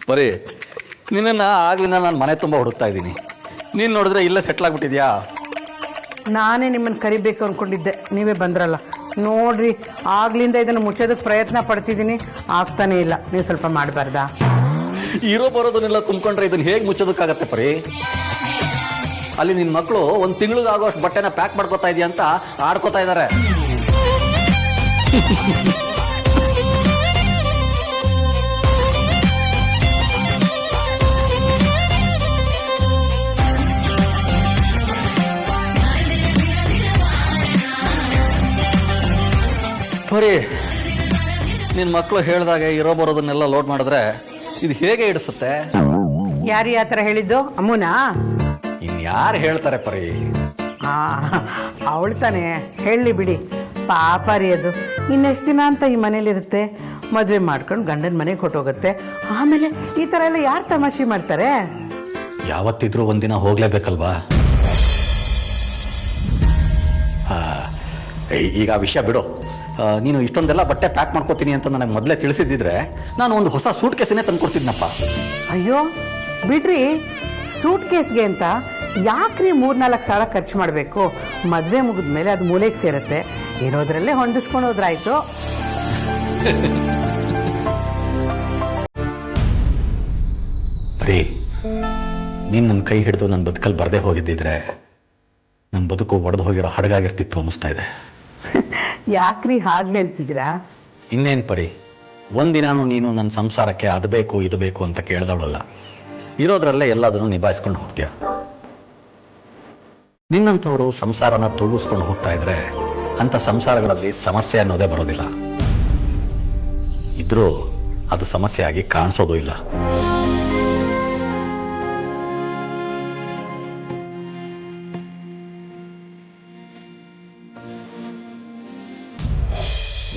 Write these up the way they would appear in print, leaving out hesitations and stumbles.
ಬರೀ ನಿನ್ನನ್ನು ಆಗ್ಲಿಂದ ನಾನು ಮನೆ ತುಂಬ ಹುಡುಕ್ತಾ ಇದ್ದೀನಿ. ನೀನು ನೋಡಿದ್ರೆ ಇಲ್ಲೇ ಸೆಟ್ಲ್ ಆಗಿಬಿಟ್ಟಿದ್ಯಾ? ನಾನೇ ನಿಮ್ಮನ್ನು ಕರಿಬೇಕು ಅಂದ್ಕೊಂಡಿದ್ದೆ, ನೀವೇ ಬಂದ್ರಲ್ಲ. ನೋಡ್ರಿ, ಆಗ್ಲಿಂದ ಇದನ್ನು ಮುಚ್ಚೋದಕ್ಕೆ ಪ್ರಯತ್ನ ಪಡ್ತಿದ್ದೀನಿ, ಆಗ್ತಾನೇ ಇಲ್ಲ. ನೀವು ಸ್ವಲ್ಪ ಮಾಡಬಾರ್ದಾ? ಇರೋ ಬರೋದನ್ನೆಲ್ಲ ತುಂಬ್ಕೊಂಡ್ರೆ ಇದನ್ನು ಹೇಗೆ ಮುಚ್ಚೋದಕ್ಕಾಗತ್ತೆ ಪರಿ? ಅಲ್ಲಿ ನಿನ್ನ ಮಕ್ಕಳು ಒಂದು ತಿಂಗಳಿಗಾಗೋಷ್ಟು ಬಟ್ಟೆನ ಪ್ಯಾಕ್ ಮಾಡ್ಕೋತಾ ಇದೆಯಾ ಅಂತ ಆಡ್ಕೋತಾ ಇದ್ದಾರೆ. ಬರೀ ನಿನ್ನ ಮಕ್ಕಳು ಹೇಳ್ದಾಗೆ ಇರೋ ಬರೋದನ್ನೆಲ್ಲ ಲೋಡ್ ಮಾಡಿದ್ರೆ ಇದು ಹೇಗೆ ಹಿಡಿಸುತ್ತೆ? ಯಾರು ಆ ಥರ ಹೇಳಿದ್ದು? ಅಮ್ಮನಾ? ಇನ್ಯಾರು ಹೇಳ್ತಾರೆ ಪರಿ? ಅವಳು ತಾನೇ, ಹೇಳಲಿ ಬಿಡಿ. ಪಾಪ ರೀ, ಅದು ಇನ್ನೆಷ್ಟು ದಿನ ಅಂತ ಈ ಮನೇಲಿರುತ್ತೆ. ಮದುವೆ ಮಾಡ್ಕೊಂಡು ಗಂಡನ ಮನೆಗೆ ಹೊಟ್ಟೋಗುತ್ತೆ. ಆಮೇಲೆ ಈ ಥರ ಎಲ್ಲ ಯಾರು ತಮಾಷೆ ಮಾಡ್ತಾರೆ? ಯಾವತ್ತಿದ್ರೂ ಒಂದಿನ ಹೋಗ್ಲೇಬೇಕಲ್ವಾ? ಈಗ ಆ ವಿಷಯ ಬಿಡು. ನೀನು ಇಷ್ಟೊಂದೆಲ್ಲ ಬಟ್ಟೆ ಪ್ಯಾಕ್ ಮಾಡ್ಕೋತೀನಿ ಅಂತ ನನಗೆ ಮೊದಲೇ ತಿಳಿಸಿದ್ದಿದ್ರೆ ನಾನು ಒಂದು ಹೊಸ ಸೂಟ್ ಕೇಸನ್ನೇ ತಂದ್ಕೊಡ್ತಿದ್ನಪ್ಪ. ಅಯ್ಯೋ ಬಿಡ್ರಿ, ಸೂಟ್ ಕೇಸ್ಗೆ ಅಂತ ಯಾಕ್ರಿ 3-4 ಸಾವಿರ ಖರ್ಚು ಮಾಡಬೇಕು? ಮದುವೆ ಮುಗಿದ ಮೇಲೆ ಅದು ಮೂಲೆಗೆ ಸೇರುತ್ತೆ. ಇರೋದ್ರಲ್ಲೇ ಹೊಂದಿಸ್ಕೊಂಡು ಹೋದ್ರಾಯ್ತು. ಬರೀ ನೀನು ನನ್ನ ಕೈ ಹಿಡಿದು ನನ್ನ ಬದುಕಲ್ಲಿ ಬರದೇ ಹೋಗಿದ್ದಿದ್ರೆ ನನ್ನ ಬದುಕು ಒಡೆದು ಹೋಗಿರೋ ಹಡಗಾಗಿರ್ತಿತ್ತು ಅನ್ನಿಸ್ತಾ ಇದೆ. ಯಾಕ್ರಿ ಹಾಗೆ ಹೇಳ್ತಿದ್ದೀರಾ? ಇನ್ನೇನು ಪರಿ, ಒಂದಿನಾನು ನೀನು ನನ್ನ ಸಂಸಾರಕ್ಕೆ ಅದು ಬೇಕು ಇದು ಬೇಕು ಅಂತ ಕೇಳ್ದವಳಲ್ಲ. ಇರೋದ್ರಲ್ಲೇ ಎಲ್ಲದನ್ನು ನಿಭಾಯಿಸ್ಕೊಂಡು ಹೋಗ್ತೀಯ. ನಿನ್ನಂಥವರು ಸಂಸಾರನ ತೊಡಗಿಸ್ಕೊಂಡು ಹೋಗ್ತಾ ಇದ್ರೆ ಅಂಥ ಸಂಸಾರಗಳಲ್ಲಿ ಸಮಸ್ಯೆ ಅನ್ನೋದೇ ಬರೋದಿಲ್ಲ. ಇದ್ರೂ ಅದು ಸಮಸ್ಯೆ ಆಗಿ ಕಾಣಿಸೋದು ಇಲ್ಲ.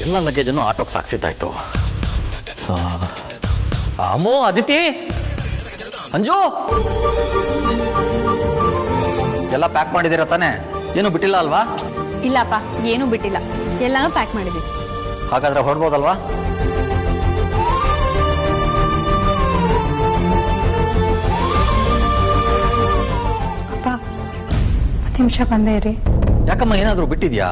ಎಲ್ಲ ಲಗೇಜನ್ನು ಆಟೋಗೆ ಸಾಕ್ಸಿದ್ದಾಯ್ತು. ಅಮ್ಮೋ, ಅದಿತಿ, ಅಂಜು, ಎಲ್ಲ ಪ್ಯಾಕ್ ಮಾಡಿದ್ದೀರಾ ತಾನೆ? ಏನು ಬಿಟ್ಟಿಲ್ಲ ಅಲ್ವಾ? ಇಲ್ಲಪ್ಪ, ಏನೂ ಬಿಟ್ಟಿಲ್ಲ, ಎಲ್ಲಾನು ಪ್ಯಾಕ್ ಮಾಡಿದ್ವಿ. ಹಾಗಾದ್ರೆ ಹೊರಡ್ಬೋದಲ್ವಾ? ಅಪ್ಪ, 10 ನಿಮಿಷ ಬಂದೇ ಇರಿ. ಯಾಕಮ್ಮ, ಏನಾದರೂ ಬಿಟ್ಟಿದ್ಯಾ?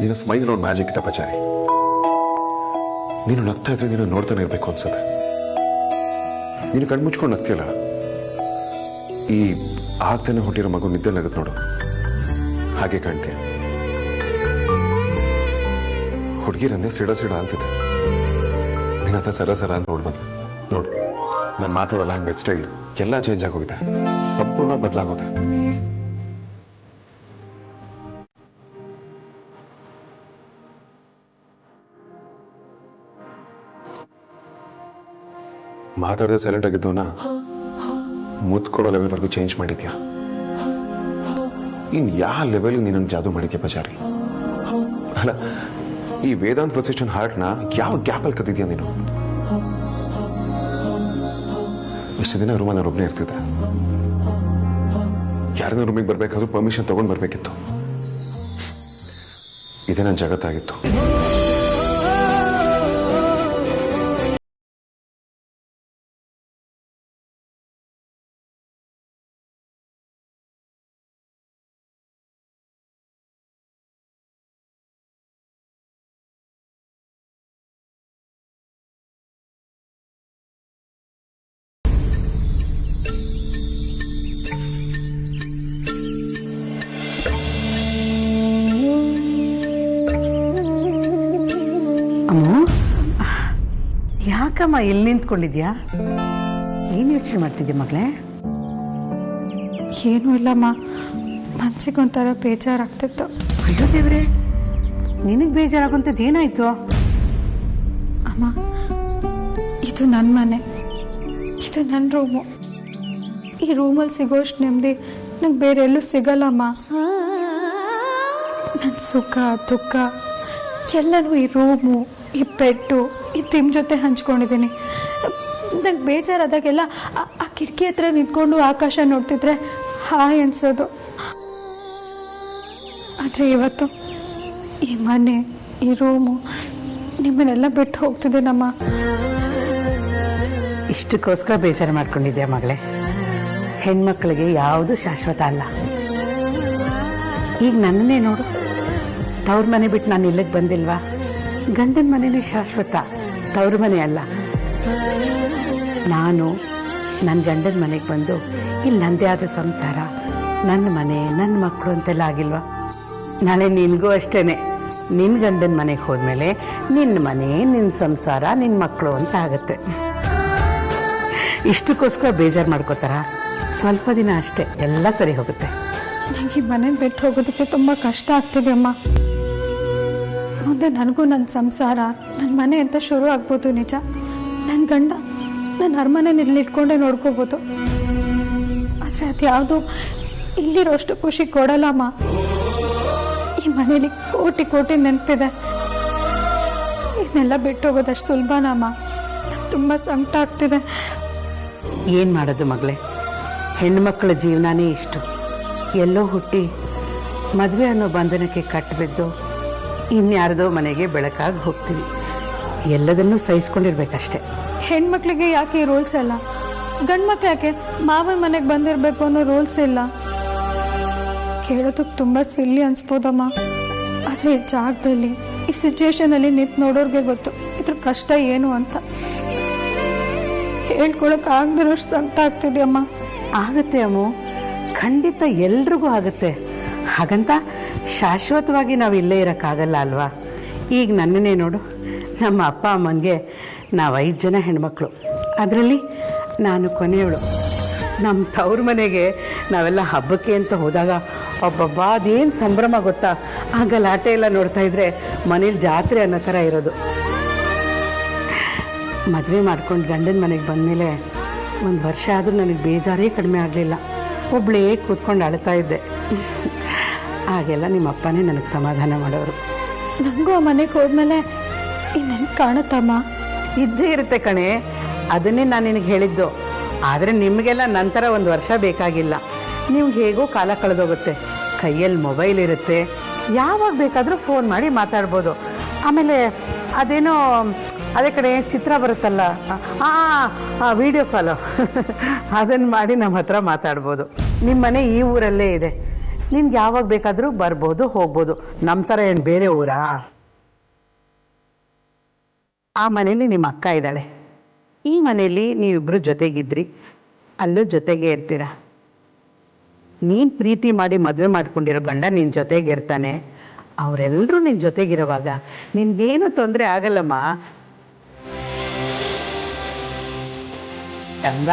ನಿನ್ನ ಸ್ಮೈಲ್ ನೋಡಿ ಮ್ಯಾಜಿಕ್ ಇದೆ ಪಚಾರಿ. ನೀನು ನಗ್ತಾ ಇದ್ರೆ ನೀನು ನೋಡ್ತಾನೆ ಇರಬೇಕು ಅನ್ಸುತ್ತೆ. ನೀನು ಕಣ್ಮುಚ್ಕೊಂಡು ನಗ್ತಿಯಲ್ಲ, ಈ ಆಗ್ತಾನೆ ಹೊಟ್ಟಿರೋ ಮಗು ನಿದ್ದೆ ನಗತ್ ನೋಡು, ಹಾಗೆ ಕಾಣ್ತೀಯ. ಹುಡುಗಿರಂದೆ ಸಿಡ ಸಿಡ ಅಂತಿದೆ. ನಿನ್ನ ಹತ್ರ ಸರ ಸರ ಅಂತ ನೋಡ್ಬಂದು ನೋಡು, ನನ್ನ ಮಾತಾಡೋ ಲ್ಯಾಂಗ್ವೇಜ್ ಸ್ಟೈಲ್ ಎಲ್ಲ ಚೇಂಜ್ ಆಗೋಗಿದೆ, ಸಂಪೂರ್ಣ ಬದಲಾಗೋದೆ. ಮಾತಾಡದೆ ಸೈಲೆಂಟ್ ಆಗಿದ್ದವನ ಮುತ್ಕೊಡೋ ಲೆವೆಲ್ವರೆಗೂ ಚೇಂಜ್ ಮಾಡಿದ್ಯಾ. ಇನ್ ಯಾವ ಲೆವೆಲ್ ನೀನಂಗೆ ಜಾದು ಮಾಡಿದ್ಯಾ ಪಚಾರಿ? ಅಲ್ಲ, ಈ ವೇದಾಂತ್ ವಸಿಷ್ಠನ್ ಹಾರ್ಟ್ನ ಯಾವ ಗ್ಯಾಪಲ್ಲಿ ಕದ್ದಿದ್ಯಾ ನೀನು? ಇಷ್ಟು ದಿನ ರೂಮಲ್ಲಿ ನಾನು ಒಬ್ಬನೇ ಇರ್ತಿದ್ದೆ. ಯಾರನ್ನ ರೂಮಿಗೆ ಬರ್ಬೇಕಾದ್ರೂ ಪರ್ಮಿಷನ್ ತಗೊಂಡು ಬರ್ಬೇಕಿತ್ತು. ಇದೇ ನನ್ನ ಜಗತ್ತಾಗಿತ್ತು. ಅಮ್ಮ, ಯಾಕಮ್ಮ ಇಲ್ಲಿ ನಿಂತ್ಕೊಂಡಿದ್ಯಾ? ಏನು ಯೋಚನೆ ಮಾಡ್ತಿದ್ಯಾ ಮಗಳೇ? ಏನೂ ಇಲ್ಲಮ್ಮ, ಮನ್ಸಿಗೊಂಥರ ಬೇಜಾರಾಗ್ತಿತ್ತು. ಅಯ್ಯೋ ದೇವ್ರೆ, ನಿನಗೆ ಬೇಜಾರಾಗುವಂಥದ್ದು ಏನಾಯ್ತು? ಅಮ್ಮ, ಇದು ನನ್ನ ಮನೆ, ಇದು ನನ್ನ ರೂಮು. ಈ ರೂಮಲ್ಲಿ ಸಿಗೋಷ್ಟು ನೆಮ್ಮದಿ ನಂಗೆ ಬೇರೆ ಎಲ್ಲೂ ಸಿಗಲ್ಲಮ್ಮ. ನನ್ನ ಸುಖ ದುಃಖ ಎಲ್ಲನೂ ಈ ರೂಮು, ಈ ಪೆಟ್ಟು, ಈ ತಿಮ್ ಜೊತೆ ಹಂಚ್ಕೊಂಡಿದ್ದೀನಿ. ನಂಗೆ ಬೇಜಾರಾದಾಗೆಲ್ಲ ಆ ಕಿಟಕಿ ಹತ್ರ ನಿಂತ್ಕೊಂಡು ಆಕಾಶ ನೋಡ್ತಿದ್ರೆ ಹಾಯ್ ಅನ್ಸೋದು. ಆದರೆ ಇವತ್ತು ಈ ಮನೆ, ಈ ರೂಮು ನಿಮ್ಮನ್ನೆಲ್ಲ ಬಿಟ್ಟು ಹೋಗ್ತಿದ್ದೀನಮ್ಮ. ಇಷ್ಟಕ್ಕೋಸ್ಕರ ಬೇಜಾರು ಮಾಡ್ಕೊಂಡಿದ್ಯಾ ಮಗಳೇ? ಹೆಣ್ಮಕ್ಳಿಗೆ ಯಾವುದು ಶಾಶ್ವತ ಅಲ್ಲ. ಈಗ ನನ್ನನ್ನೇ ನೋಡು, ತವ್ರ ಮನೆ ಬಿಟ್ಟು ನಾನು ಇಲ್ಲಿಗೆ ಬಂದಿಲ್ವಾ? ಗಂಡನ ಮನೆನೇ ಶಾಶ್ವತ, ತವ್ರ ಮನೆ ಅಲ್ಲ. ನಾನು ನನ್ನ ಗಂಡನ ಮನೆಗೆ ಬಂದು ಇಲ್ಲಿ ನನ್ನದೇ ಆದ ಸಂಸಾರ, ನನ್ನ ಮನೆ, ನನ್ನ ಮಕ್ಕಳು ಅಂತೆಲ್ಲ ಆಗಿಲ್ವಾ? ನಾಳೆ ನಿನಗೂ ಅಷ್ಟೇನೆ, ನಿನ್ನ ಗಂಡನ ಮನೆಗೆ ಹೋದ್ಮೇಲೆ ನಿನ್ನ ಮನೆ, ನಿನ್ನ ಸಂಸಾರ, ನಿನ್ನ ಮಕ್ಕಳು ಅಂತ ಆಗುತ್ತೆ. ಇಷ್ಟಕ್ಕೋಸ್ಕರ ಬೇಜಾರು ಮಾಡ್ಕೋತಾರ? ಸ್ವಲ್ಪ ದಿನ ಅಷ್ಟೇ, ಎಲ್ಲ ಸರಿ ಹೋಗುತ್ತೆ. ನನಗೆ ಈ ಮನೇನ ಬಿಟ್ಟು ಹೋಗೋದಕ್ಕೆ ತುಂಬ ಕಷ್ಟ ಆಗ್ತಿದೆ ಅಮ್ಮ. ಮುಂದೆ ನನಗೂ ನನ್ನ ಸಂಸಾರ, ನನ್ನ ಮನೆ ಅಂತ ಶುರು ಆಗ್ಬೋದು ನಿಜ. ನನ್ನ ಗಂಡ ನನ್ನ ಅರಮನೆಯಲ್ಲಿ ಇಟ್ಕೊಂಡೇ ನೋಡ್ಕೋಬೋದು. ಆದರೆ ಅದು ಯಾವುದು ಇಲ್ಲಿರೋಷ್ಟು ಖುಷಿ ಕೊಡಲ್ಲಮ್ಮ. ಈ ಮನೇಲಿ ಕೋಟಿ ಕೋಟಿ ನೆನಪಿದೆ. ಇದನ್ನೆಲ್ಲ ಬಿಟ್ಟು ಹೋಗೋದಷ್ಟು ಸುಲಭನಮ್ಮ. ನಂಗೆ ತುಂಬ ಸಂಕಟ ಆಗ್ತಿದೆ. ಏನು ಮಾಡೋದು ಮಗಳೇ, ಹೆಣ್ಮಕ್ಳ ಜೀವನನೇ ಇಷ್ಟು. ಎಲ್ಲೋ ಹುಟ್ಟಿ ಮದುವೆ ಅನ್ನೋ ಬಂಧನಕ್ಕೆ ಕಟ್ಟಿಬಿದ್ದು ಇನ್ಯಾರ್ದೋ ಮನೆಗೆ ಬೆಳಕಾಗಿ ಹೋಗ್ತೀವಿ. ಎಲ್ಲದನ್ನೂ ಸಹಿಸ್ಕೊಂಡಿರ್ಬೇಕಷ್ಟೆ. ಹೆಣ್ಮಕ್ಳಿಗೆ ಯಾಕೆ ಈ ರೂಲ್ಸ್ ಇಲ್ಲ? ಗಂಡು ಮಕ್ಳು ಯಾಕೆ ಮಾವನ ಮನೆಗೆ ಬಂದಿರಬೇಕು ಅನ್ನೋ ರೂಲ್ಸ್ ಇಲ್ಲ? ಕೇಳೋದಕ್ಕೆ ತುಂಬ ಸಿಲ್ಲಿ ಅನ್ಸ್ಬೋದಮ್ಮ. ಆದರೆ ಈ ಜಾಗದಲ್ಲಿ, ಈ ಸಿಚುವೇಶನಲ್ಲಿ ನಿಂತು ನೋಡೋರಿಗೆ ಗೊತ್ತು ಇದ್ರ ಕಷ್ಟ ಏನು ಅಂತ. ಹೇಳ್ಕೊಳಕ್ಕೆ ಆಗದಿರೋಷ್ಟು ಸಂಕಟ ಆಗ್ತಿದೆಯಮ್ಮ. ಆಗುತ್ತೆ ಅಮ್ಮ, ಖಂಡಿತ ಎಲ್ರಿಗೂ ಆಗುತ್ತೆ. ಹಾಗಂತ ಶಾಶ್ವತವಾಗಿ ನಾವು ಇಲ್ಲೇ ಇರೋಕ್ಕಾಗಲ್ಲ ಅಲ್ವಾ? ಈಗ ನನ್ನನ್ನೇ ನೋಡು, ನಮ್ಮ ಅಪ್ಪ ಅಮ್ಮನಿಗೆ ನಾವು 5 ಜನ ಹೆಣ್ಮಕ್ಳು, ಅದರಲ್ಲಿ ನಾನು ಕೊನೆಯವಳು. ನಮ್ಮ ತವ್ರ ಮನೆಗೆ ನಾವೆಲ್ಲ ಹಬ್ಬಕ್ಕೆ ಅಂತ ಹೋದಾಗ ಒಬ್ಬೊಬ್ಬ ಅದೇನು ಸಂಭ್ರಮ ಗೊತ್ತಾ? ಆ ಗಲಾಟೆ ಎಲ್ಲ ನೋಡ್ತಾ ಇದ್ರೆ ಮನೇಲಿ ಜಾತ್ರೆ ಅನ್ನೋ ಥರ ಇರೋದು. ಮದುವೆ ಮಾಡ್ಕೊಂಡು ಗಂಡನ ಮನೆಗೆ ಬಂದಮೇಲೆ 1 ವರ್ಷ ಆದರೂ ನನಗೆ ಬೇಜಾರೇ ಕಡಿಮೆ ಆಗಲಿಲ್ಲ. ಒಬ್ಬಳೇ ಕೂತ್ಕೊಂಡು ಅಳ್ತಾ ಇದ್ದೆ. ಆಗೆಲ್ಲ ನಿಮ್ಮ ಅಪ್ಪನೇ ನನಗೆ ಸಮಾಧಾನ ಮಾಡೋರು. ನನಗೂ ಆ ಮನೆಗೆ ಹೋದ್ಮೇಲೆ ಈ ನೆನಪು ಕಾಣುತ್ತಮ್ಮ. ಇದ್ದೇ ಇರುತ್ತೆ ಕಣೆ, ಅದನ್ನೇ ನಾನು ನಿನಗೆ ಹೇಳಿದ್ದು. ಆದರೆ ನಿಮಗೆಲ್ಲ ನಂತರ 1 ವರ್ಷ ಬೇಕಾಗಿಲ್ಲ. ನಿಮ್ಗೆ ಹೇಗೋ ಕಾಲ ಕಳೆದೋಗುತ್ತೆ. ಕೈಯಲ್ಲಿ ಮೊಬೈಲ್ ಇರುತ್ತೆ, ಯಾವಾಗ ಬೇಕಾದರೂ ಫೋನ್ ಮಾಡಿ ಮಾತಾಡ್ಬೋದು. ಆಮೇಲೆ ಅದೇನೋ ಅದೇ ಕಡೆ ಚಿತ್ರ ಬರುತ್ತಲ್ಲ, ವಿಡಿಯೋ ಕಾಲು ಅದನ್ನು ಮಾಡಿ ನಮ್ಮ ಹತ್ರ ಮಾತಾಡ್ಬೋದು. ನಿಮ್ಮ ಮನೆ ಈ ಊರಲ್ಲೇ ಇದೆ, ನಿಮ್ಗೆ ಯಾವಾಗ ಬೇಕಾದರೂ ಬರ್ಬೋದು ಹೋಗ್ಬೋದು. ನಮ್ಮ ಥರ ಏನು ಬೇರೆ ಊರಾ? ಆ ಮನೇಲಿ ನಿಮ್ಮ ಅಕ್ಕ ಇದ್ದಾಳೆ, ಈ ಮನೇಲಿ ನೀವಿಬ್ಬರು ಜೊತೆಗಿದ್ರಿ, ಅಲ್ಲೂ ಜೊತೆಗೆ ಇರ್ತೀರ. ನೀನು ಪ್ರೀತಿ ಮಾಡಿ ಮದುವೆ ಮಾಡ್ಕೊಂಡಿರೋ ಗಂಡ ನಿನ್ನ ಜೊತೆಗೆ ಇರ್ತಾನೆ. ಅವರೆಲ್ಲರೂ ನಿನ್ನ ಜೊತೆಗಿರುವಾಗ ನಿನ್ಗೇನು ತೊಂದರೆ ಆಗಲ್ಲಮ್ಮ. ಚಂದ.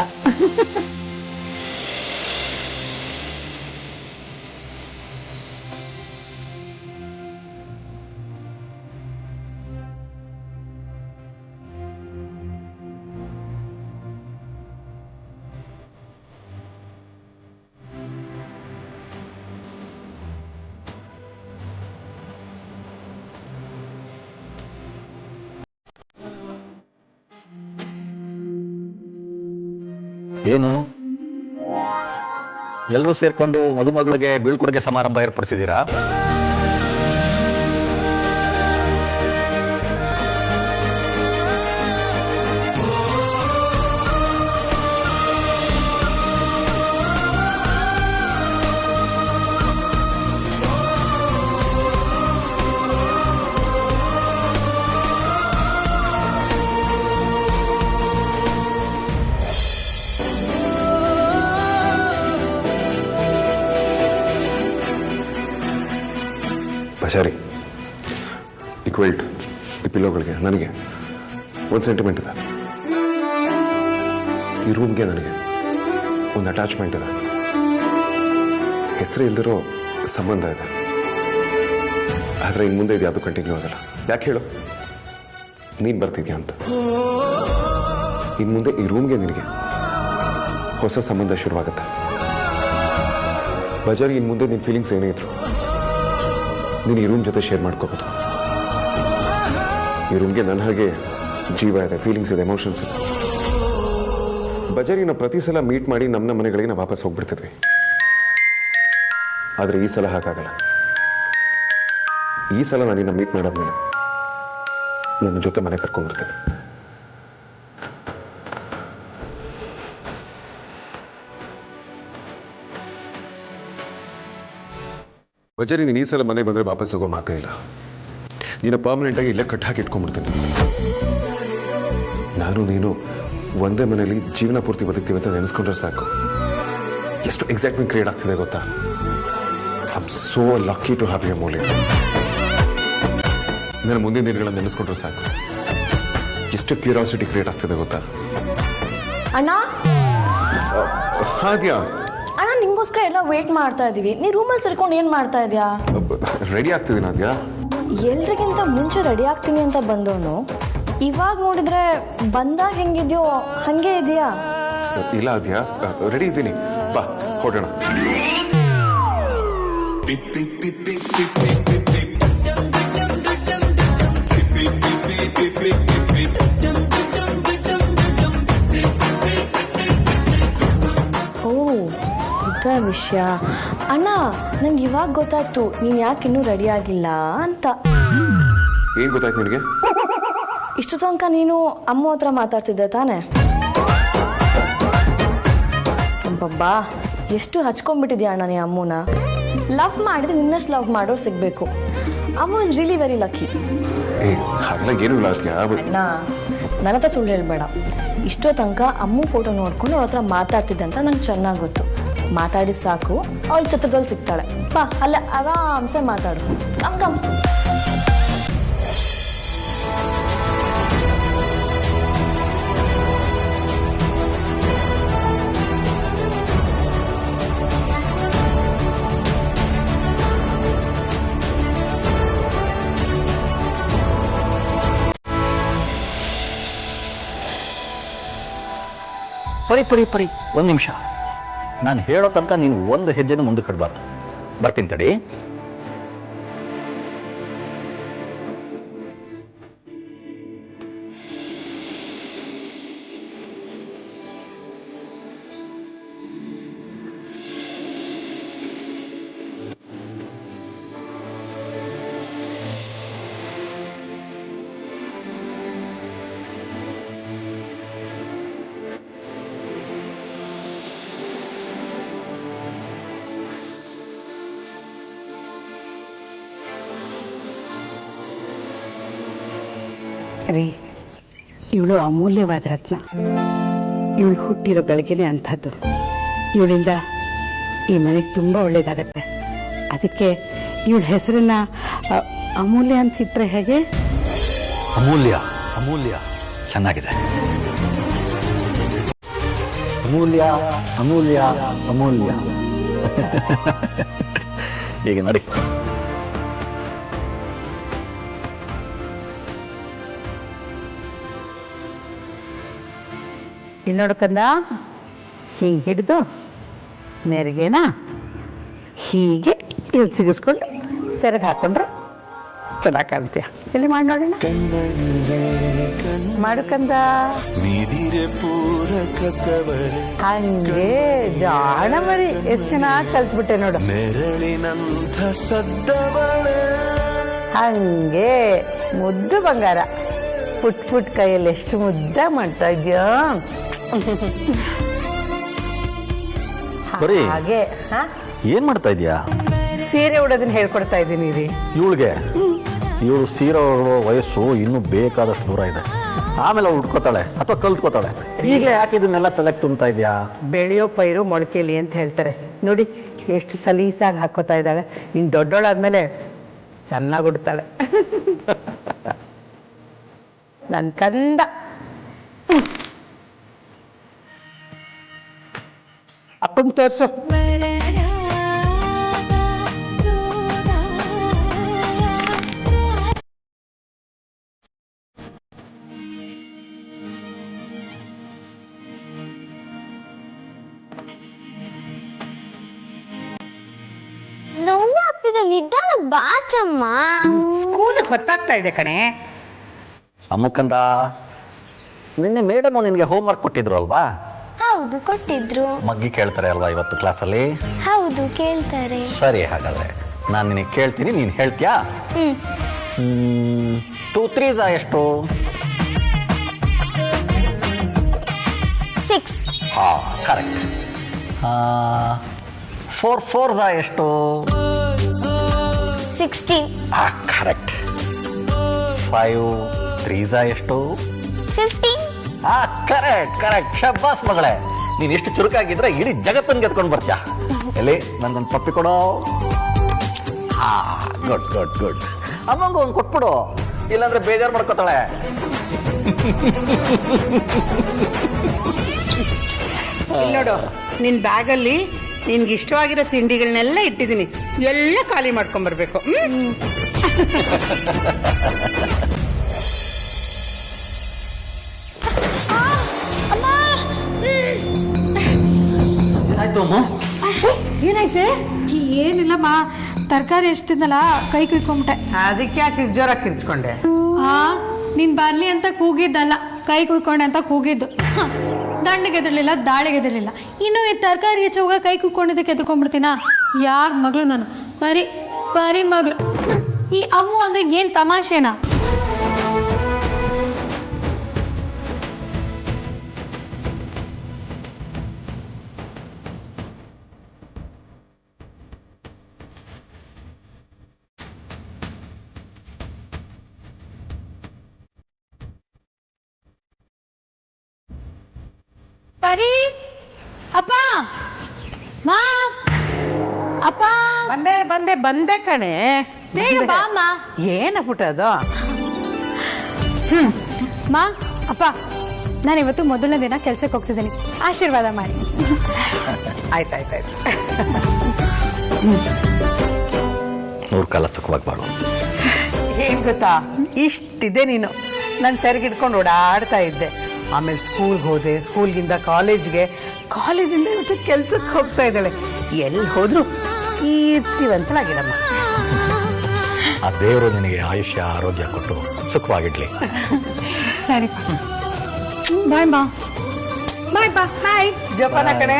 ಏನು ಎಲ್ಲರೂ ಸೇರ್ಕೊಂಡು ಮದುಮಗಳಿಗೆ ಬೀಳ್ಕೊಡುಗೆ ಸಮಾರಂಭ ಏರ್ಪಡಿಸಿದ್ದೀರಾ? ಪಚಾರಿ, ಈ ಕ್ವಿಲ್ಟ್ ಈ ಪಿಲ್ಲೋಗಳಿಗೆ ನನಗೆ ಒಂದು ಸೆಂಟಿಮೆಂಟ್ ಇದೆ. ಈ ರೂಮ್ಗೆ ನನಗೆ ಒಂದು ಅಟ್ಯಾಚ್ಮೆಂಟ್ ಇದೆ. ಹೆಸರು ಇಲ್ದಿರೋ ಸಂಬಂಧ ಇದೆ. ಆದರೆ ಇನ್ನು ಮುಂದೆ ಇದು ಯಾವುದು ಕಂಟಿನ್ಯೂ ಆಗಲ್ಲ. ಯಾಕೆ ಹೇಳು? ನೀನು ಬರ್ತಿದ್ಯಾ ಅಂತ. ಇನ್ನು ಮುಂದೆ ಈ ರೂಮ್ಗೆ ನಿನಗೆ ಹೊಸ ಸಂಬಂಧ ಶುರುವಾಗುತ್ತೆ. ಬಜಾರಿ ಇನ್ನು ಮುಂದೆ ನಿನ್ನ ಫೀಲಿಂಗ್ಸ್ ಏನೇ ಇದ್ರು ನೀನು ಈ ರೂಮ್ ಜೊತೆ ಶೇರ್ ಮಾಡ್ಕೋಬೋದು. ಈ ರೂಮ್ಗೆ ನನ್ನ ಹಾಗೆ ಜೀವ ಇದೆ, ಫೀಲಿಂಗ್ಸ್ ಇದೆ, ಎಮೋಷನ್ಸ್ ಇದೆ. ಬಜಾರಿನ ಪ್ರತಿ ಸಲ ಮೀಟ್ ಮಾಡಿ ನಮ್ಮ ಮನೆಗಳಿಗೆ ನಾವು ವಾಪಸ್ ಹೋಗ್ಬಿಡ್ತಿದ್ವಿ. ಆದರೆ ಈ ಸಲ ಹಾಗಾಗಲ್ಲ. ಈ ಸಲ ನಾನು ನಿನ್ನ ಮೀಟ್ ಮಾಡಾದ್ಮೇಲೆ ನನ್ನ ಜೊತೆ ಮನೆ ಕರ್ಕೊಂಡ್ಬರ್ತೇನೆ. ಬಜಾರಿ ನೀನು ಈ ಸಲ ಮನೆ ಬಂದರೆ ವಾಪಸ್ ಹೋಗೋ ಮಾತೇ ಇಲ್ಲ. ನೀನು ಪರ್ಮನೆಂಟಾಗಿ ಇಲ್ಲೇ ಕಟ್ ಹಾಕಿ ಇಟ್ಕೊಂಡ್ಬಿಡ್ತೀನಿ. ನಾನು ನೀನು ಒಂದೇ ಮನೆಯಲ್ಲಿ ಜೀವನ ಪೂರ್ತಿ ಬದುಕ್ತೀವಿ ಅಂತ ನೆನೆಸ್ಕೊಂಡ್ರೆ ಸಾಕು. ಎಷ್ಟು ಎಕ್ಸೈಟ್ಮೆಂಟ್ ಕ್ರಿಯೇಟ್ ಆಗ್ತಿದೆ ಗೊತ್ತಾ? I am so lucky to have you Moulya. ನಾನು ಮುಂದಿನ ದಿನಗಳನ್ನು ನೆನೆಸ್ಕೊಂಡ್ರೆ ಸಾಕು. ಎಷ್ಟು ಕ್ಯೂರಿಯಾಸಿಟಿ ಕ್ರಿಯೇಟ್ ಆಗ್ತಿದೆ ಗೊತ್ತಾ? ಅಣ್ಣ ಹಾದ್ಯಾ ಅಣ್ಣ, ನಿಂಗೋಸ್ಕರ ಎಲ್ಲ ವೇಟ್ ಮಾಡ್ತಾ ಇದೀವಿ. ನೀ ರೂಮಲ್ಲಿ ಸೇರ್ಕೊಂಡು ಏನ್ ಮಾಡ್ತಾ ಇದೀಯಾ? ರೆಡಿ ಆಗ್ತಿದ್ದೀನಿ ಆದ್ಯಾ. ಎಲ್ರಿಗಿಂತ ಮುಂಚೆ ರೆಡಿ ಆಗ್ತೀನಿ ಅಂತ ಬಂದವನು ಇವಾಗ ನೋಡಿದ್ರೆ ಬಂದಾಗ ಹೆಂಗಿದ್ಯೋ ಹಂಗೆ ಇದೆಯಾ? ಇಲ್ಲ ಆದ್ಯಾ, ರೆಡಿ ಇದ್ದೀನಿ. ಬಾ ಹೊರಡೋಣ. ವಿಷಯ ಅಣ್ಣ, ನಂಗೆ ಇವಾಗ ಗೊತ್ತಾಯ್ತು ನೀನ್ ಯಾಕೆ ಇನ್ನೂ ರೆಡಿ ಆಗಿಲ್ಲ ಅಂತ. ಏನ್ ಗೊತ್ತಾಯ್ತು ನಿನಗೆ? ಇಷ್ಟು ತನಕ ನೀನು ಅಮ್ಮ ಹತ್ರ ಮಾತಾಡ್ತಿದ್ದೆ ತಾನೆ? ಬಬ್ಬಾ, ಎಷ್ಟು ಹಚ್ಕೊಂಡ್ಬಿಟ್ಟಿದ್ಯಾ ಅಣ್ಣ ನೀ ಅಮ್ಮನ. ಲವ್ ಮಾಡಿದ್ರೆ ನಿನ್ನಷ್ಟು ಲವ್ ಮಾಡೋರು ಸಿಗ್ಬೇಕು. ಅಮ್ಮ ಇಸ್ ರಿಯಲಿ ವೆರಿ ಲಕ್ಕಿ. ಹಾಗೆಲ್ಲ ಏನೂ ಇಲ್ಲ ಆದ್ಯಾ. ಅಣ್ಣ, ನನ್ನ ಹತ್ರ ಸುಳ್ಳು ಹೇಳ್ಬೇಡ. ಇಷ್ಟೋ ತನಕ ಅಮ್ಮ ಫೋಟೋ ನೋಡ್ಕೊಂಡು ಅವ್ರ ಹತ್ರ ಮಾತಾಡ್ತಿದ್ದೆ ಅಂತ ನಂಗೆ ಚೆನ್ನಾಗಿ ಗೊತ್ತು. ಮಾತಾಡಿ ಸಾಕು, ಅವಳ ಚಿತ್ರದಲ್ಲಿ ಸಿಗ್ತಾಳೆ. ಬಾ ಅಲ್ಲ ಆರಾಮ್ಸೆ ಮಾತಾಡು. Come come. ಪರಿ ಒಂದು ನಿಮಿಷ. ನಾನು ಹೇಳೋ ತನಕ ನೀನು ಒಂದು ಹೆಜ್ಜೆನೂ ಮುಂದೆ ಕಟ್ಬಾರ್ದು. ಬರ್ತೀನಿ ತಡಿ. ರೀ, ಇವಳು ಅಮೂಲ್ಯವಾದ ರತ್ನ. ಇವಳು ಹುಟ್ಟಿರೋ ಗಳಿಗೆನೇ ಅಂಥದ್ದು. ಇವಳಿಂದ ಈ ಮನೆಗೆ ತುಂಬ ಒಳ್ಳೇದಾಗತ್ತೆ. ಅದಕ್ಕೆ ಇವಳ ಹೆಸರನ್ನ ಅಮೂಲ್ಯ ಅಂತ ಇಟ್ಟರೆ ಹೇಗೆ? ಅಮೂಲ್ಯ ಅಮೂಲ್ಯ ಚೆನ್ನಾಗಿದೆ. ಅಮೂಲ್ಯ ಅಮೂಲ್ಯ ಅಮೂಲ್ಯ. ಈಗ ನಡಿ. ಇಲ್ಲಿ ನೋಡ್ಕಂದ, ಹೀಗೆ ಹಿಡಿದು ನೆರಿಗೆನ ಹೀಗೆ ಇಲ್ಲಿ ಸಿಗಿಸ್ಕೊಂಡು ಸೆರಗ್ ಹಾಕೊಂಡ್ರೆ ಚೆನ್ನಾಗಿ ಕಾಣ್ತೀಯ. ಇಲ್ಲಿ ಮಾಡಿ ನೋಡೋಣ. ಮಾಡ್ಕಂದ ಹಂಗೆ ಜಾಣ ಮರಿ. ಎಷ್ಟು ಚೆನ್ನಾಗಿ ಕಲ್ತ್ಬಿಟ್ಟೆ ನೋಡು. ಹಂಗೆ ಮುದ್ದು ಬಂಗಾರ. ಪುಟ್ ಪುಟ್ ಕೈಯಲ್ಲಿ ಎಷ್ಟು ಮುದ್ದ ಮಾಡ್ತಾ ಇದ್ಯೋ. ಹಾಗೆ ಏನ್ ಮಾಡ್ತಾ ಇದೀಯಾ? ಸೀರೆ ಉಡೋದನ್ನ ಹೇಳ್ಕೊಡ್ತಾ ಇದ್ದೀನಿ ರೀ ಇವಳಿಗೆ. ಇವಳು ಸೀರೆ ಉಡೋ ವಯಸ್ಸು ಇನ್ನೂ ಬೇಕಾದಷ್ಟು ದೂರ ಇದೆ. ಆಮೇಲೆ ಅವಳು ಉಟ್ಕೋತಾಳೆ ಅಥವಾ ಕಲ್ತ್ಕೋತಾಳೆ. ಈಗಲೇ ಯಾಕೆ ಇದನ್ನೆಲ್ಲ ತಲೆಗೆ ತುಂಬ್ತಾ ಇದೆಯಾ? ಬೆಳೆಯೋ ಪೈರು ಮೊಳಕೆಲಿ ಅಂತ ಹೇಳ್ತಾರೆ ನೋಡಿ. ಎಷ್ಟು ಸಲೀಸಾಗಿ ಹಾಕೋತಾ ಇದ್ದಾಳೆ. ಇನ್ನು ದೊಡ್ಡೋಳಾದ್ಮೇಲೆ ಚೆನ್ನಾಗಿ ಉಡ್ತಾಳೆ. ನನ್ನ ಕಂದ. ಅಪ್ಪಂಗೆ ತೋರಿಸು. ನೋವು ಆಗ್ತಿದೆ, ನಿಧಾನ ಬಾಚಮ್ಮ. ಸ್ಕೂಲಿಗೆ ಹೊತ್ತಾಗ್ತಾ ಇದೆ ಕಣೆ. ಅಮ್ಮಕ್ಕಂದ, ನಿನ್ನೆ ಮೇಡಮ್ ನಿನಗೆ ಹೋಮ್ವರ್ಕ್ ಕೊಟ್ಟಿದ್ರು ಅಲ್ವಾ? ಹೌದು, ಕೊಟ್ಟಿದ್ರು. ಮಗ್ಗಿ ಕೇಳ್ತಾರೆ ಅಲ್ವಾ ಇವತ್ತು ಕ್ಲಾಸಲ್ಲಿ? ಹೌದು, ಕೇಳ್ತಾರೆ. ಸರಿ, ಹಾಗಾದ್ರೆ ನಾನು ನಿನಗೆ ಕೇಳ್ತೀನಿ, ನೀನು ಹೇಳ್ತೀಯಾ? 2 3s ಎಷ್ಟು? 6. ಹಾ, ಕರೆಕ್ಟ್. 4 4s ಎಷ್ಟು? 16. ಕರೆಕ್ಟ್. 5 3s ಎಷ್ಟು? 15. Correct correct. ಶಬ್ಬಾಸ್ ಮಗಳೇ, ನೀನ್ ಎಷ್ಟು ಚುರುಕಾಗಿದ್ರೆ ಇಡೀ ಜಗತ್ತನ್ನು ಗೆದ್ಕೊಂಡು ಬರ್ತೀಯ. ಎಲ್ಲಿ ನಂದೊಂದು ಪಪ್ಪಿ ಕೊಡೋ. ಹಾ, ಗುಡ್ ಗುಡ್ ಗುಡ್. ಅಮ್ಮಂಗ ಒಂದು ಕೊಟ್ಬಿಡು, ಇಲ್ಲಾಂದ್ರೆ ಬೇಜಾರು ಮಾಡ್ಕೋತಾಳೆ. ಇಲ್ಲಿ ನೋಡು, ನಿನ್ನ ಬ್ಯಾಗಲ್ಲಿ ನಿನ್ಗೆ ಇಷ್ಟವಾಗಿರೋ ತಿಂಡಿಗಳನ್ನೆಲ್ಲ ಇಟ್ಟಿದ್ದೀನಿ. ಎಲ್ಲ ಖಾಲಿ ಮಾಡ್ಕೊಂಬರ್ಬೇಕು. ಏನಾಯ್ತು ಅಮ್ಮ? ಏನಾಯ್ತೆ? ಏನಿಲ್ಲಮ್ಮ, ತರಕಾರಿ ಎಷ್ಟಿದ್ನಲ್ಲ ಕೈ ಕುಯ್ಕೊಂಬಿಟ್ಟೆ. ಅದಕ್ಕೆ ಯಾಕೆ ಜೋರಾಗಿ ಕಿರ್ಚ್ಕೊಂಡೆ? ನೀನ್ ಬರ್ಲಿ ಅಂತ ಕೂಗಿದ್ದಲ್ಲ, ಕೈ ಕುಯ್ಕೊಂಡೆ ಅಂತ ಕೂಗಿದ್ದು. ದಂಡಿಗೆ ಎದಿರ್ಲಿಲ್ಲ, ದಾಳಿಗೆ ಎದಿರ್ಲಿಲ್ಲ. ಇನ್ನು ಈ ತರಕಾರಿ ಹೆಚ್ಚೋಗ ಕೈ ಕುಯ್ಕೊಂಡಿದ್ದಕ್ಕೆ ಎದ್ಕೊಂಡ್ಬಿಡ್ತೀನ? ಯಾರ್ ಮಗಳು ನಾನು? ಬರೀ ಬರೀ ಮಗಳು. ಈ ಅಮ್ಮು ಅಂದ್ರೆ ಏನ್ ತಮಾಷೆನಾ? ಪರಿ, ಅಪ್ಪ, ಮಾ, ಅಪ್ಪ, ಬಂದೆ ಬಂದೆ ಬಂದೆ ಕಣೆ. ಬೇಗ ಬಾ ಅಮ್ಮ. ಏನ ಪುಟ್ಟ ಅದು? ಮಾ, ಅಪ್ಪ, ನಾನು ಇವತ್ತು ಮೊದಲನೇ ದಿನ ಕೆಲ್ಸಕ್ಕೆ ಹೋಗ್ತಿದ್ದೀನಿ, ಆಶೀರ್ವಾದ ಮಾಡಿ. ಆಯ್ತಾಯ್ತಾಯ್ತು. 100 ಕಾಲ ಸುಖವಾಗಿ ಬಾಳು. ಏನ್ ಗೊತ್ತಾ, ಇಷ್ಟಿದೆ ನೀನು. ನಾನು ಸೆರಗಿ ಹಿಡ್ಕೊಂಡು ಓಡಾಡ್ತಾ ಇದ್ದೆ. ಆಮೇಲೆ ಸ್ಕೂಲ್ಗೆ ಹೋದೆ, ಸ್ಕೂಲ್ಗಿಂದ ಕಾಲೇಜ್ಗೆ, ಕಾಲೇಜಿಂದ ಇವತ್ತು ಕೆಲ್ಸಕ್ಕೆ ಹೋಗ್ತಾ ಇದ್ದಾಳೆ. ಎಲ್ಲಿ ಹೋದ್ರು ಕೀರ್ತಿವಂತಳಾಗಿಡಮ್ಮ. ಆ ದೇವರು ನಿನಗೆ ಆಯುಷ್ಯ ಆರೋಗ್ಯ ಕೊಟ್ಟು ಸುಖವಾಗಿಡ್ಲಿ. ಸರಿ, ಬಾಯ್ ಬಾ. ಬಾಯ್ ಬಾ. ಬಾಯ್. ಜೋಪಾನ ಕಣೆ.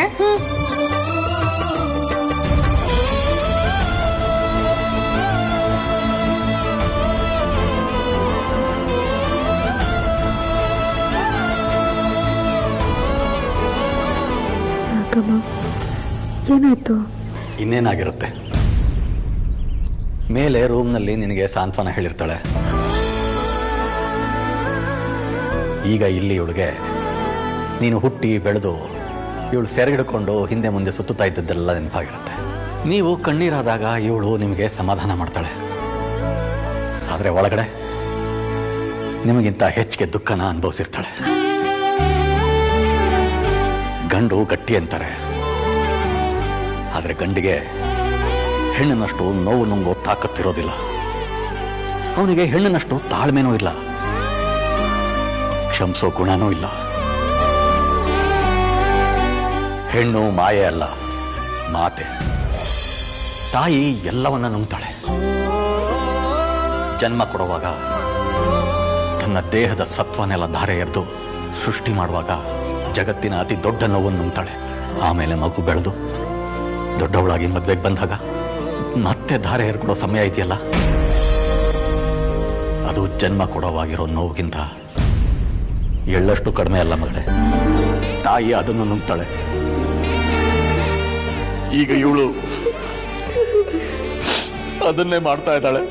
ಏನಾಯ್ತು? ಇನ್ನೇನಾಗಿರುತ್ತೆ, ಮೇಲೆ ರೂಮ್ನಲ್ಲಿ ನಿನಗೆ ಸಾಂತ್ವನ ಹೇಳಿರ್ತಾಳೆ. ಈಗ ಇಲ್ಲಿ ಇವಳಿಗೆ ನೀನು ಹುಟ್ಟಿ ಬೆಳೆದು ಇವಳು ಸೆರಗಿಡ್ಕೊಂಡು ಹಿಂದೆ ಮುಂದೆ ಸುತ್ತುತ್ತಾ ಇದ್ದದ್ದೆಲ್ಲ ನೆನಪಾಗಿರುತ್ತೆ. ನೀವು ಕಣ್ಣೀರಾದಾಗ ಇವಳು ನಿಮಗೆ ಸಮಾಧಾನ ಮಾಡ್ತಾಳೆ. ಆದರೆ ಒಳಗಡೆ ನಿಮಗಿಂತ ಹೆಚ್ಚಿಗೆ ದುಃಖನ ಅನುಭವಿಸಿರ್ತಾಳೆ. ಗಂಡು ಗಟ್ಟಿ ಅಂತಾರೆ, ಆದರೆ ಗಂಡಿಗೆ ಹೆಣ್ಣಿನಷ್ಟು ನೋವು ನುಂಗೋ ತಾಕತ್ತಿರೋದಿಲ್ಲ. ಅವನಿಗೆ ಹೆಣ್ಣಿನಷ್ಟು ತಾಳ್ಮೆನೂ ಇಲ್ಲ, ಕ್ಷಮಿಸೋ ಗುಣನೂ ಇಲ್ಲ. ಹೆಣ್ಣು ಮಾಯೆ ಅಲ್ಲ, ಮಾತೆ. ತಾಯಿ ಎಲ್ಲವನ್ನ ನುಂಗ್ತಾಳೆ. ಜನ್ಮ ಕೊಡುವಾಗ ತನ್ನ ದೇಹದ ಸತ್ವನೆಲ್ಲ ಧಾರೆ ಎರೆದು ಸೃಷ್ಟಿ ಮಾಡುವಾಗ ಜಗತ್ತಿನ ಅತಿ ದೊಡ್ಡ ನೋವನ್ನು ನುಂಗ್ತಾಳೆ. ಆಮೇಲೆ ಮಗು ಬೆಳೆದು ದೊಡ್ಡವಳಾಗಿ ಮದುವೆಗೆ ಬಂದಾಗ ಮತ್ತೆ ಧಾರೆ ಏರ್ಕೊಡೋ ಸಮಯ ಇದೆಯಲ್ಲ, ಅದು ಜನ್ಮ ಕೊಡೋವಾಗಿರೋ ನೋವಿಗಿಂತ ಎಳ್ಳಷ್ಟು ಕಡಿಮೆ ಅಲ್ಲ ಮಗಳೇ. ತಾಯಿ ಅದನ್ನು ನುಂಗ್ತಾಳೆ. ಈಗ ಇವಳು ಅದನ್ನೇ ಮಾಡ್ತಾ ಇದ್ದಾಳೆ.